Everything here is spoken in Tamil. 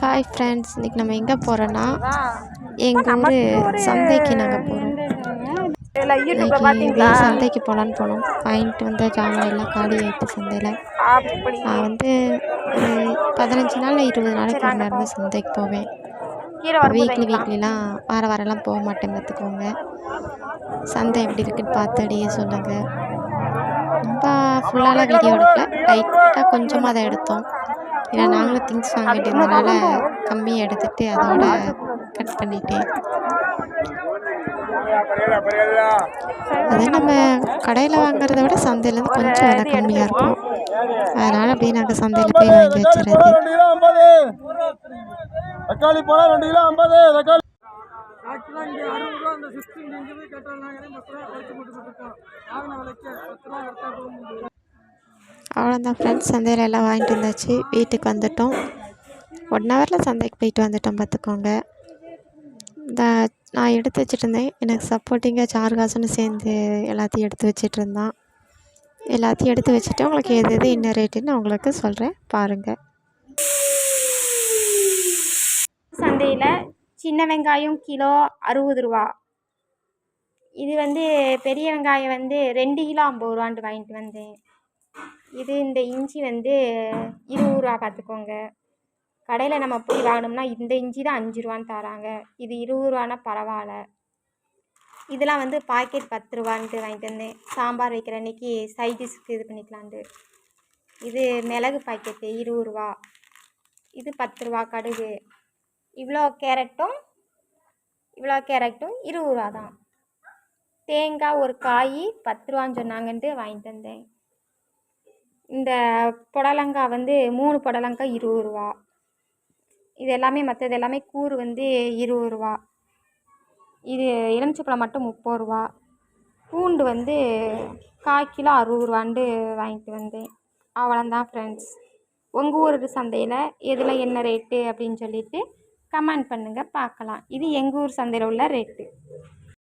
ஹாய் ஃப்ரெண்ட்ஸ், இன்றைக்கி நம்ம எங்கே போகிறோன்னா எங்கள் ஊர் சந்தைக்கு நாங்கள் போகிறோம். இன்றைக்கி இதே சந்தைக்கு போகலான்னு போனோம். வாங்கிட்டு வந்த ஜாமான் எல்லாம் காலி ஆகிட்டு சந்தையில். நான் வந்து ஒரு 15 நாள் 20 நாளைக்கு ஒரு நேரம் தான் சந்தைக்கு போவேன். வீக்லிலாம் வாரம்லாம் போக மாட்டேன் பார்த்துக்கோங்க. சந்தை எப்படி இருக்குன்னு பார்த்து அப்படியே சொல்லுங்கள். ரொம்ப ஃபுல்லாலாம் வீடியோ எடுக்கல, லைட்டாக கொஞ்சமாக தான் எடுத்தோம். ஏன்னா நாங்களும் திங்ஸ் வாங்கிட்டு இருந்தனால கம்மியாக எடுத்துகிட்டு அதோட கட் பண்ணிட்டேன். அது நம்ம கடையில் வாங்குறத விட சந்தையிலேருந்து கொஞ்சம் விலை கம்மியாக இருக்கும். அதனால் அப்படியே நாங்கள் சந்தையில் போய் வாங்கி வச்சுறது. தக்காளி பழம் 2 கிலோ 50. தக்காளி அவ்வளோதான் ஃப்ரெண்ட்ஸ், சந்தையில் எல்லாம் வாங்கிட்டு வந்தாச்சு. வீட்டுக்கு வந்துட்டோம். 1 ஹவரில் சந்தைக்கு போயிட்டு வந்துட்டோம் பார்த்துக்கோங்க. நான் எடுத்து வச்சுட்டு இருந்தேன். எனக்கு சப்போர்ட்டிங்காக சாருகாசுன்னு சேர்ந்து எல்லாத்தையும் எடுத்து வச்சுட்டு இருந்தான். எல்லாத்தையும் எடுத்து வச்சுட்டு உங்களுக்கு எது என்ன ரேட்டுன்னு உங்களுக்கு சொல்கிறேன் பாருங்கள். சந்தையில் சின்ன வெங்காயம் கிலோ 60 ரூபா. இது வந்து பெரிய வெங்காயம் வந்து 2 கிலோ 50 ரூபான்ட்டு வாங்கிட்டு வந்தேன். இது இந்த இஞ்சி வந்து 20 ரூபா பார்த்துக்கோங்க. கடையில் நம்ம போய் வாங்கினோம்னா இந்த இஞ்சி தான் 5 ரூபான்னு தராங்க. இது 20 ரூபான்னா பரவாயில்ல. இதெல்லாம் வந்து பாக்கெட் 10 ரூபான்ட்டு வாங்கிட்டு வந்தேன். சாம்பார் வைக்கிற அன்றைக்கி சைடிஷ்க்கு இது பண்ணிக்கலான்ட்டு. இது மிளகு பாக்கெட்டு 20 ரூபா. இது 10 ரூபா கடுகு. இவ்வளோ கேரட்டும் 20 ரூபா தான். தேங்காய் ஒரு காய் 10 ரூபான்னு சொன்னாங்கன்ட்டு வாங்கிட்டு வந்தேன். இந்த புடலங்காய் வந்து 3 புடலங்காய் 20 ரூபா. இது எல்லாமே மற்றது எல்லாமே கூறு வந்து 20 ரூபா. இது எலுமிச்சப்பழம் மட்டும் 30 ரூபா. பூண்டு வந்து 1/4 கிலோ 60 ரூபான்ட்டு வாங்கிட்டு வந்தேன். அவ்வளோதான் ஃப்ரெண்ட்ஸ். உங்கள் ஊர் சந்தையில் எதில் என்ன ரேட்டு அப்படின்னு சொல்லிவிட்டு கமெண்ட் பண்ணுங்கள் பார்க்கலாம். இது எங்கள் ஊர் சந்தையில் உள்ள ரேட்டு.